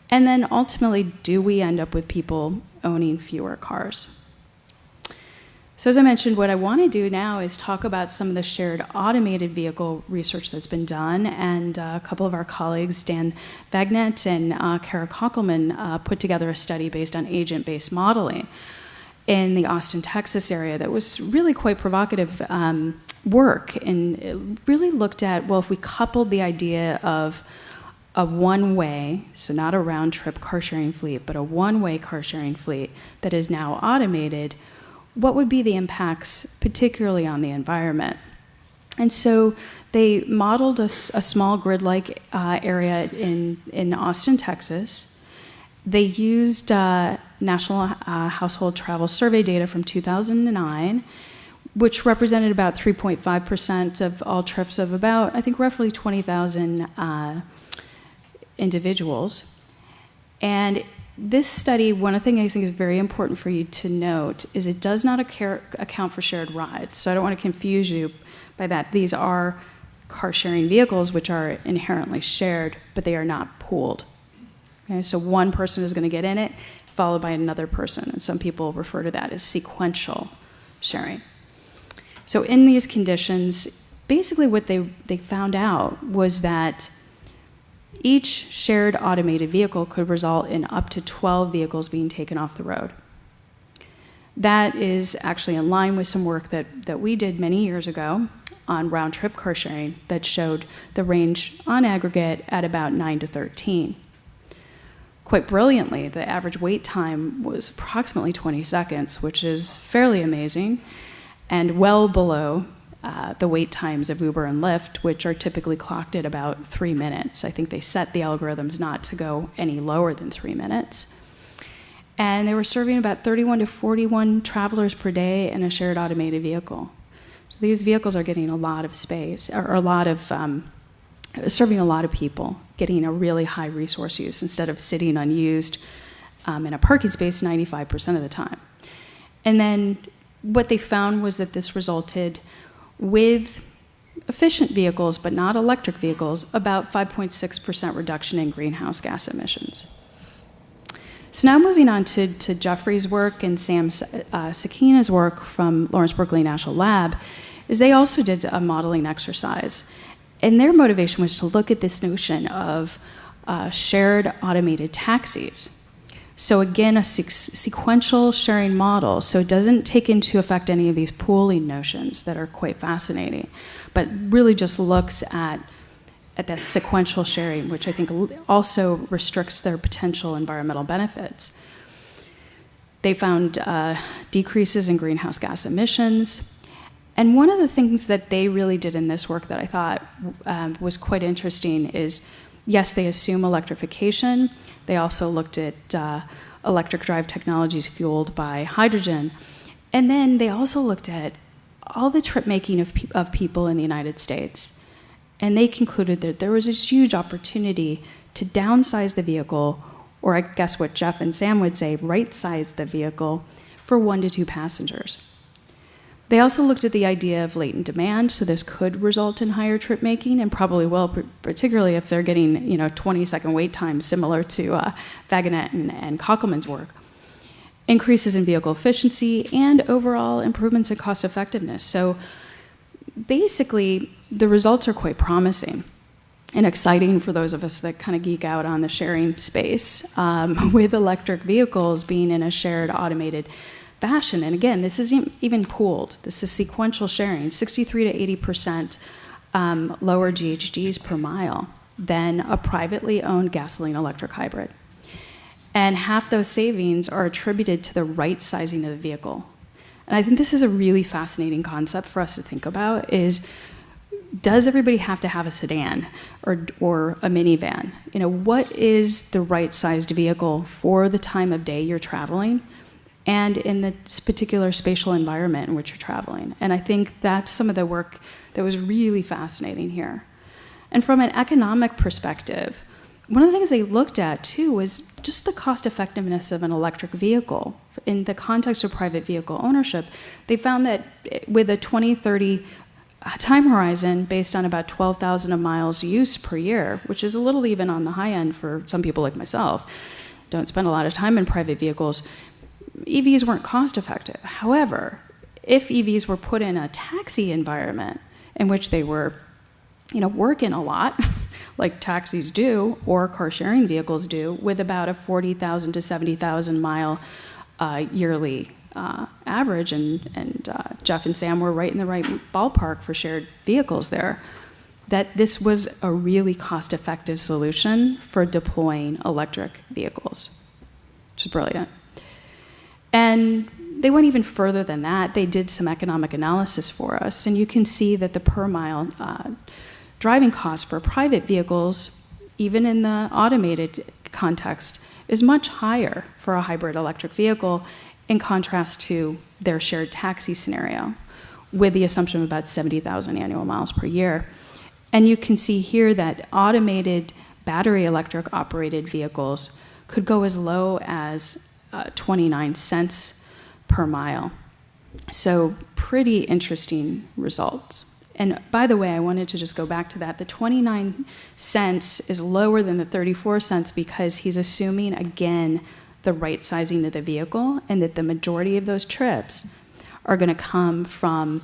and then ultimately, do we end up with people owning fewer cars? So as I mentioned, what I want to do now is talk about some of the shared automated vehicle research that's been done, and a couple of our colleagues, Dan Bagnet and Kara Kockelman, put together a study based on agent-based modeling in the Austin, Texas area that was really quite provocative. work, and it really looked at, well, if we coupled the idea of a one-way, so not a round-trip car-sharing fleet, but a one-way car-sharing fleet that is now automated, what would be the impacts, particularly on the environment? And so they modeled a small grid-like area in Austin, Texas. They used National Household Travel Survey data from 2009, which represented about 3.5% of all trips of about, I think, roughly 20,000 individuals. And this study, one of the things I think is very important for you to note is it does not account for shared rides. So I don't want to confuse you by that. These are car-sharing vehicles which are inherently shared, but they are not pooled. Okay, so one person is going to get in it, followed by another person, and some people refer to that as sequential sharing. So in these conditions, basically what they found out was that each shared automated vehicle could result in up to 12 vehicles being taken off the road. That is actually in line with some work that we did many years ago on round-trip car sharing that showed the range on aggregate at about 9 to 13. Quite brilliantly, the average wait time was approximately 20 seconds, which is fairly amazing, and well below the wait times of Uber and Lyft, which are typically clocked at about 3 minutes. I think they set the algorithms not to go any lower than 3 minutes. And they were serving about 31 to 41 travelers per day in a shared automated vehicle. So these vehicles are getting a lot of space, or a lot of, serving a lot of people, getting a really high resource use instead of sitting unused in a parking space 95% of the time. And then what they found was that this resulted with efficient vehicles, but not electric vehicles, about 5.6% reduction in greenhouse gas emissions. So now moving on to Jeffrey's work and Sam Sakina's work from Lawrence Berkeley National Lab, is they also did a modeling exercise. And their motivation was to look at this notion of shared automated taxis. So again, a sequential sharing model. So it doesn't take into effect any of these pooling notions that are quite fascinating, but really just looks at that sequential sharing, which I think also restricts their potential environmental benefits. They found decreases in greenhouse gas emissions. And one of the things that they really did in this work that I thought was quite interesting is, yes, they assume electrification. They also looked at electric drive technologies fueled by hydrogen. And then they also looked at all the trip making of people in the United States. And they concluded that there was this huge opportunity to downsize the vehicle, or I guess what Jeff and Sam would say, right-size the vehicle for 1 to 2 passengers. They also looked at the idea of latent demand, so this could result in higher trip making, and probably will, particularly if they're getting 20-second wait times similar to Vagonet and Kokelman's work. Increases in vehicle efficiency and overall improvements in cost effectiveness. So basically, the results are quite promising and exciting for those of us that kind of geek out on the sharing space, with electric vehicles being in a shared automated fashion. And again, this isn't even pooled. This is sequential sharing, 63 to 80% lower GHGs per mile than a privately owned gasoline electric hybrid. And half those savings are attributed to the right sizing of the vehicle. And I think this is a really fascinating concept for us to think about is, does everybody have to have a sedan or a minivan? What is the right-sized vehicle for the time of day you're traveling and in this particular spatial environment in which you're traveling? And I think that's some of the work that was really fascinating here. And from an economic perspective, one of the things they looked at, too, was just the cost-effectiveness of an electric vehicle. In the context of private vehicle ownership, they found that with a 2030 time horizon based on about 12,000 miles use per year, which is a little even on the high end for some people like myself, don't spend a lot of time in private vehicles, EVs weren't cost effective. However, if EVs were put in a taxi environment in which they were working a lot, like taxis do, or car sharing vehicles do, with about a 40,000 to 70,000 mile yearly average, and Jeff and Sam were right in the right ballpark for shared vehicles there, that this was a really cost-effective solution for deploying electric vehicles, which is brilliant. And they went even further than that. They did some economic analysis for us, and you can see that the per mile driving cost for private vehicles, even in the automated context, is much higher for a hybrid electric vehicle in contrast to their shared taxi scenario, with the assumption of about 70,000 annual miles per year. And you can see here that automated battery electric operated vehicles could go as low as 29 cents per mile. So pretty interesting results. And by the way, I wanted to just go back to that. The 29 cents is lower than the 34 cents because he's assuming, again, the right sizing of the vehicle, and that the majority of those trips are going to come from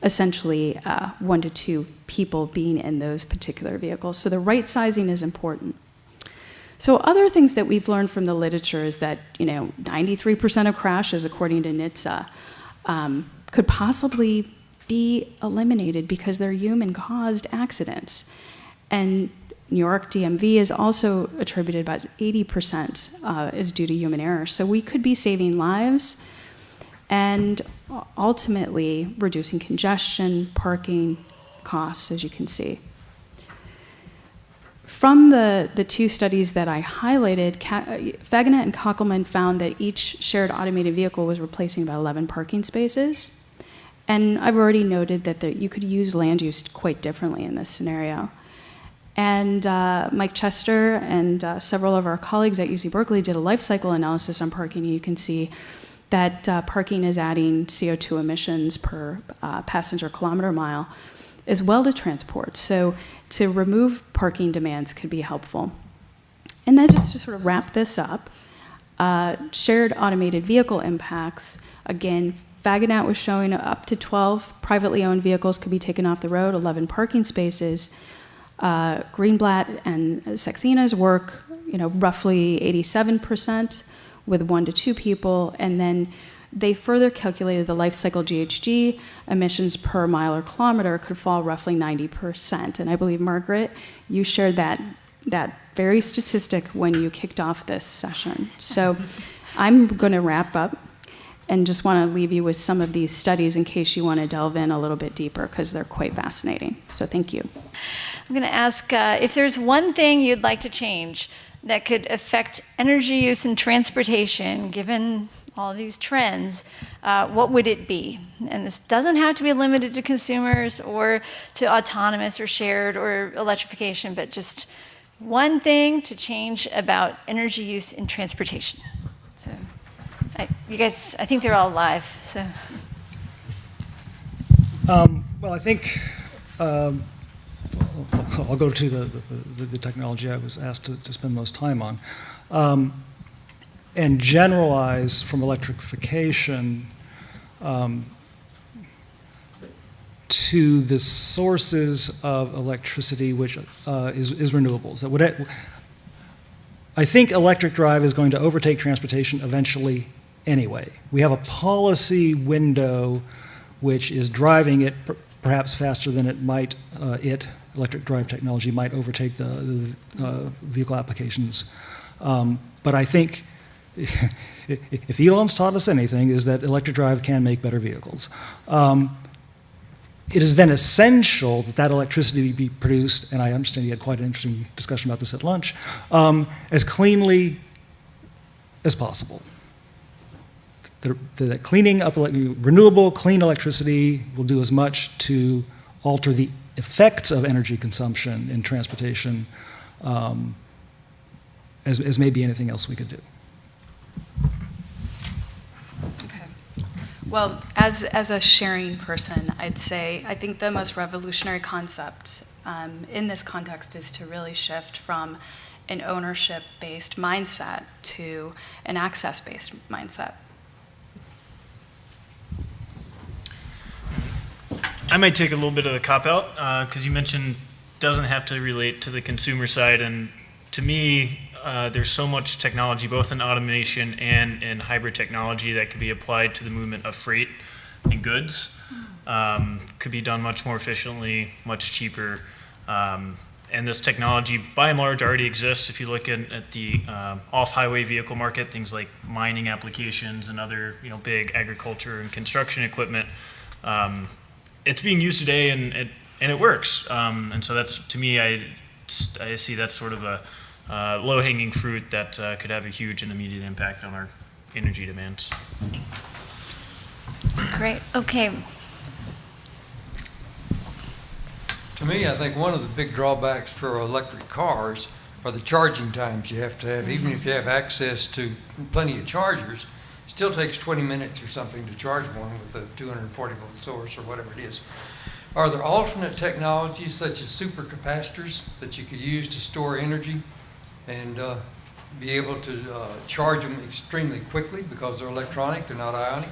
essentially 1 to 2 people being in those particular vehicles. So the right sizing is important. So other things that we've learned from the literature is that 93% of crashes, according to NHTSA, could possibly be eliminated because they're human-caused accidents. And New York DMV is also attributed about 80% is due to human error. So we could be saving lives and ultimately reducing congestion, parking costs, as you can see. From the 2 studies that I highlighted, Fagenet and Kockelman found that each shared automated vehicle was replacing about 11 parking spaces. And I've already noted that you could use land use quite differently in this scenario. And Mike Chester and several of our colleagues at UC Berkeley did a life cycle analysis on parking, and you can see that parking is adding CO2 emissions per passenger kilometer mile as well to transport. So to remove parking demands could be helpful. And then just to sort of wrap this up, shared automated vehicle impacts, again, Fagenet was showing up to 12 privately owned vehicles could be taken off the road, 11 parking spaces. Greenblatt and Saxena's work, roughly 87% with 1 to 2 people, and then they further calculated the life cycle GHG emissions per mile or kilometer could fall roughly 90%. And I believe, Margaret, you shared that very statistic when you kicked off this session. So I'm going to wrap up and just want to leave you with some of these studies in case you want to delve in a little bit deeper, because they're quite fascinating. So thank you. I'm going to ask if there's one thing you'd like to change that could affect energy use in transportation, given all these trends, what would it be? And this doesn't have to be limited to consumers or to autonomous or shared or electrification, but just one thing to change about energy use in transportation. So, you guys, I think they're all live, so. Well, I think I'll go to the technology I was asked to spend most time on, and generalize from electrification to the sources of electricity, which is renewables. I think electric drive is going to overtake transportation eventually anyway. We have a policy window which is driving it perhaps faster than it might, electric drive technology might overtake the vehicle applications. But I think if Elon's taught us anything, is that electric drive can make better vehicles. It is then essential that that electricity be produced, and I understand you had quite an interesting discussion about this at lunch, as cleanly as possible. That cleaning up renewable, clean electricity will do as much to alter the effects of energy consumption in transportation as maybe anything else we could do. Okay. Well, as a sharing person, I'd say I think the most revolutionary concept in this context is to really shift from an ownership-based mindset to an access-based mindset. I might take a little bit of the cop-out because you mentioned doesn't have to relate to the consumer side, and to me, there's so much technology, both in automation and in hybrid technology, that could be applied to the movement of freight and goods. Could be done much more efficiently, much cheaper. And this technology, by and large, already exists. If you look at the off-highway vehicle market, things like mining applications and other big agriculture and construction equipment, it's being used today, and it works. And so that's, to me, I see that's sort of a low-hanging fruit that could have a huge and immediate impact on our energy demands. Great. Okay. To me, I think one of the big drawbacks for electric cars are the charging times you have to have. Even if you have access to plenty of chargers, it still takes 20 minutes or something to charge one with a 240 volt source or whatever it is. Are there alternate technologies such as supercapacitors that you could use to store energy and be able to charge them extremely quickly because they're electronic, they're not ionic?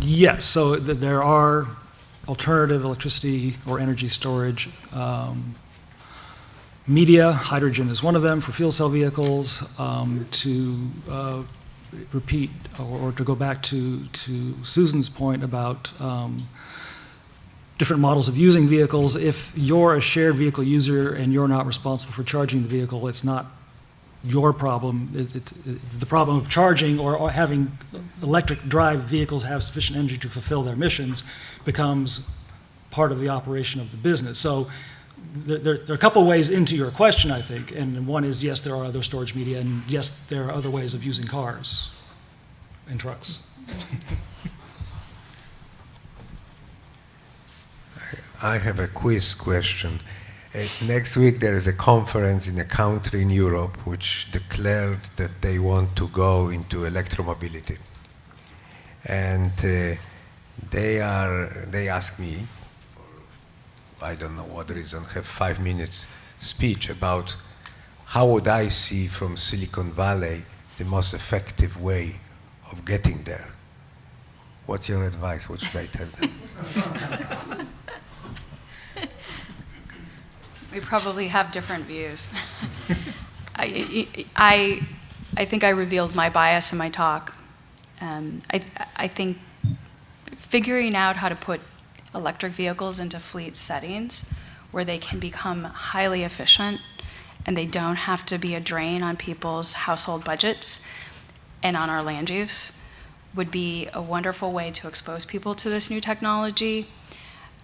Yes, so there are alternative electricity or energy storage media. Hydrogen is one of them for fuel cell vehicles. To repeat or to go back to Susan's point about different models of using vehicles, if you're a shared vehicle user and you're not responsible for charging the vehicle, it's not your problem. The problem of charging or having electric drive vehicles have sufficient energy to fulfill their missions becomes part of the operation of the business. So there are a couple ways into your question, I think, and one is, yes, there are other storage media, and yes, there are other ways of using cars and trucks. I have a quiz question. Next week there is a conference in a country in Europe which declared that they want to go into electromobility. And they asked me, for I don't know what reason, have 5 minutes speech about how would I see from Silicon Valley the most effective way of getting there. What's your advice? What should I tell them? We probably have different views. I think I revealed my bias in my talk. I think figuring out how to put electric vehicles into fleet settings where they can become highly efficient and they don't have to be a drain on people's household budgets and on our land use would be a wonderful way to expose people to this new technology.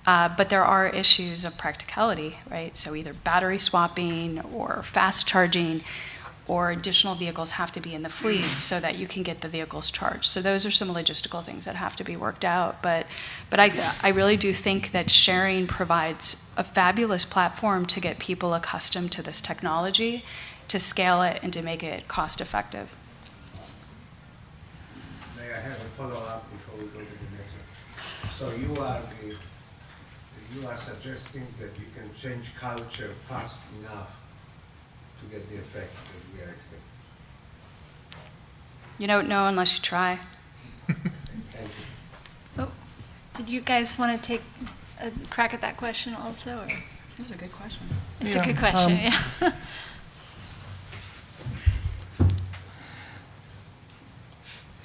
But there are issues of practicality, right? So either battery swapping or fast charging or additional vehicles have to be in the fleet so that you can get the vehicles charged. So those are some logistical things that have to be worked out. But I really do think that sharing provides a fabulous platform to get people accustomed to this technology, to scale it, and to make it cost effective. May I have a follow-up before we go to the next one? So you are suggesting that you can change culture fast enough to get the effect that we are expecting? You don't know unless you try. Thank you. Oh, did you guys want to take a crack at that question also? Or? That's a good question. It's a good question, yeah.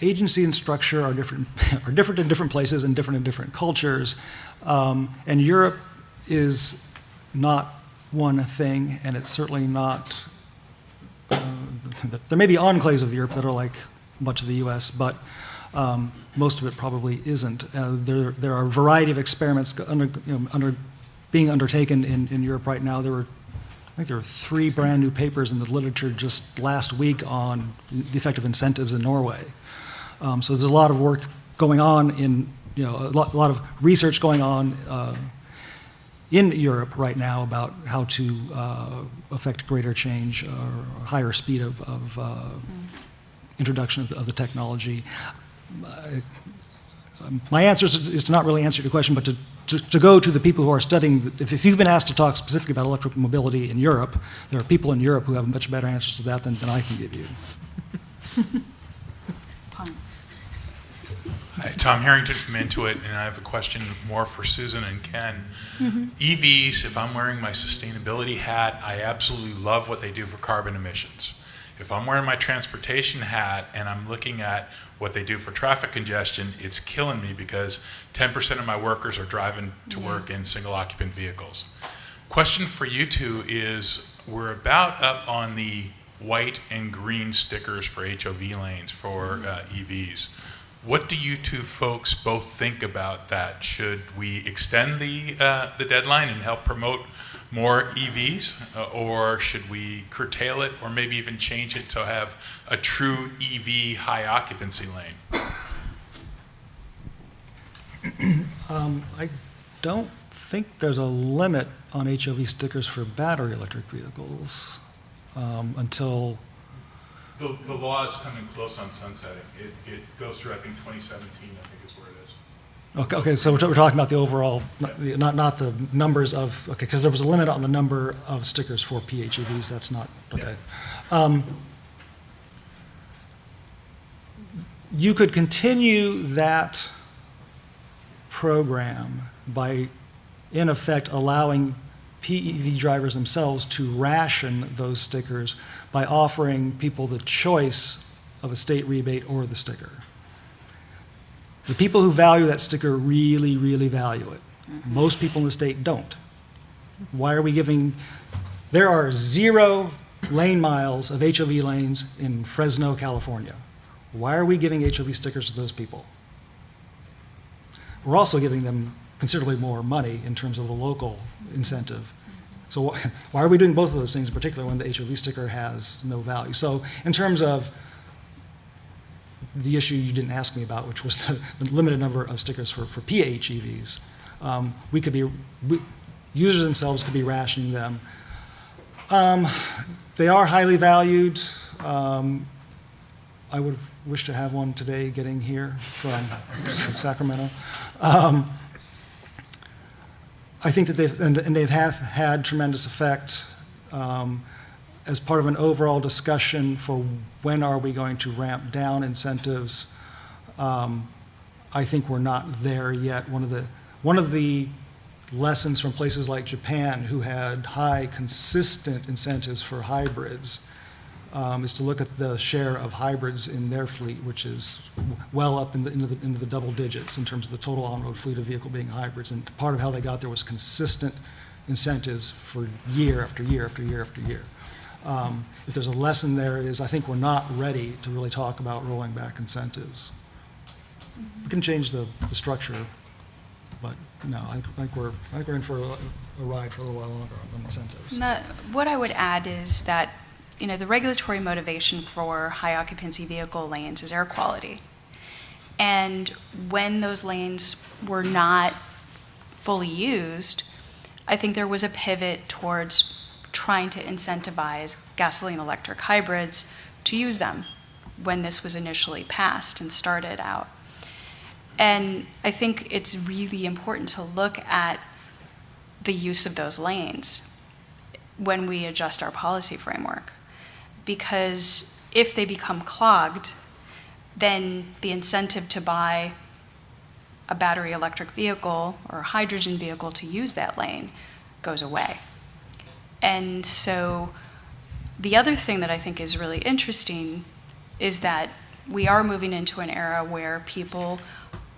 Agency and structure are different in different places and different in different cultures. And Europe is not one thing, and it's certainly not, there may be enclaves of Europe that are like much of the US, but most of it probably isn't. There are a variety of experiments being undertaken in Europe right now. I think there were 3 brand new papers in the literature just last week on the effect of incentives in Norway. So there's a lot of work going on a lot of research going on in Europe right now about how to affect greater change or higher speed of introduction of the technology. My answer is to not really answer your question, but to go to the people who are studying. If you've been asked to talk specifically about electric mobility in Europe, there are people in Europe who have much better answers to that than I can give you. Hi, Tom Harrington from Intuit, and I have a question more for Susan and Ken. EVs, if I'm wearing my sustainability hat, I absolutely love what they do for carbon emissions. If I'm wearing my transportation hat and I'm looking at what they do for traffic congestion, it's killing me because 10% of my workers are driving to work in single occupant vehicles. Question for you two is, we're about up on the white and green stickers for HOV lanes for EVs. What do you two folks both think about that? Should we extend the deadline and help promote more EVs, or should we curtail it, or maybe even change it to have a true EV high occupancy lane? I don't think there's a limit on HOV stickers for battery electric vehicles until... The law is coming close on sunsetting. It goes through, I think, 2017, I think is where it is. Okay, so we're talking about the overall, not the numbers of, okay, because there was a limit on the number of stickers for PHEVs, that's not, okay. Yeah. You could continue that program by, in effect, allowing PEV drivers themselves to ration those stickers by offering people the choice of a state rebate or the sticker. The people who value that sticker really, really value it. Most people in the state don't. Why are we giving, there are 0 lane miles of HOV lanes in Fresno, California. Why are we giving HOV stickers to those people? We're also giving them considerably more money in terms of the local incentive. So why are we doing both of those things in particular when the HOV sticker has no value? So in terms of the issue you didn't ask me about, which was the limited number of stickers for PHEVs, users themselves could be rationing them. They are highly valued. I would wish to have one today getting here from Sacramento. I think that they've had tremendous effect as part of an overall discussion for when are we going to ramp down incentives. I think we're not there yet. One of the lessons from places like Japan, who had high, consistent incentives for hybrids, is to look at the share of hybrids in their fleet, which is well up into the double digits in terms of the total on-road fleet of vehicle being hybrids. And part of how they got there was consistent incentives for year after year after year after year. If there's a lesson there is, I think we're not ready to really talk about rolling back incentives. We can change the structure, but no, I think we're in for a ride for a little while longer on incentives. What I would add is that the regulatory motivation for high occupancy vehicle lanes is air quality. And when those lanes were not fully used, I think there was a pivot towards trying to incentivize gasoline electric hybrids to use them when this was initially passed and started out. And I think it's really important to look at the use of those lanes when we adjust our policy framework. Because if they become clogged, then the incentive to buy a battery electric vehicle or a hydrogen vehicle to use that lane goes away. And so the other thing that I think is really interesting is that we are moving into an era where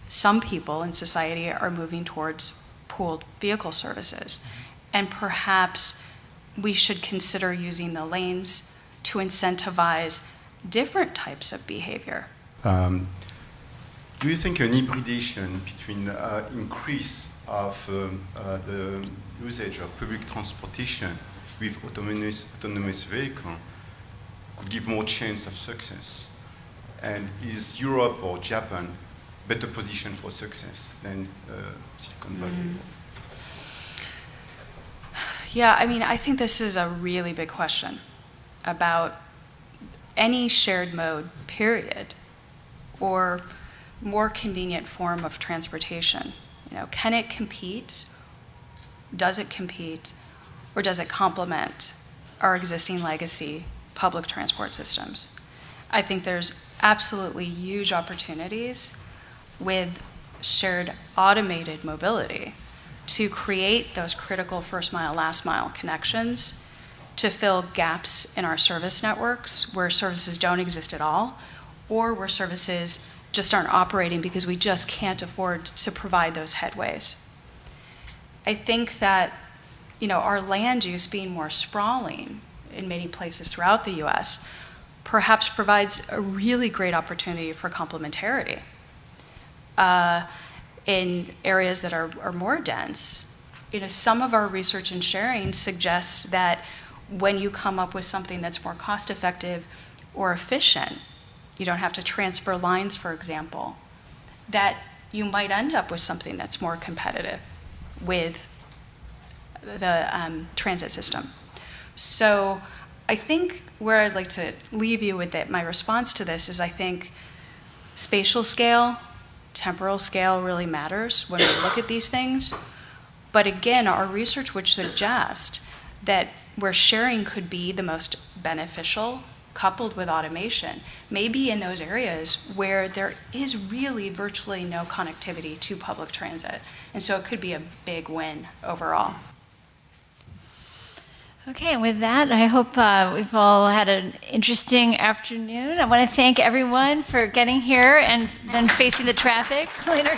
some people in society are moving towards pooled vehicle services. And perhaps we should consider using the lanes to incentivize different types of behavior. Do you think an hybridation between increase of the usage of public transportation with autonomous vehicle could give more chance of success? And is Europe or Japan better positioned for success than Silicon Valley? Yeah, I think this is a really big question about any shared mode, period, or more convenient form of transportation. Can it compete? Does it compete? Or does it complement our existing legacy public transport systems? I think there's absolutely huge opportunities with shared automated mobility to create those critical first mile, last mile connections to fill gaps in our service networks where services don't exist at all, or where services just aren't operating because we just can't afford to provide those headways. I think that, you know, our land use being more sprawling in many places throughout the US perhaps provides a really great opportunity for complementarity. In areas that are more dense, you know, some of our research and sharing suggests that when you come up with something that's more cost effective or efficient, you don't have to transfer lines, for example, that you might end up with something that's more competitive with the transit system. So I think where I'd like to leave you with it, my response to this is I think spatial scale, temporal scale really matters when we look at these things. But again, our research would suggest that where sharing could be the most beneficial, coupled with automation, maybe in those areas where there is really virtually no connectivity to public transit. And so it could be a big win overall. Okay, and with that, I hope we've all had an interesting afternoon. I want to thank everyone for getting here and then facing the traffic later.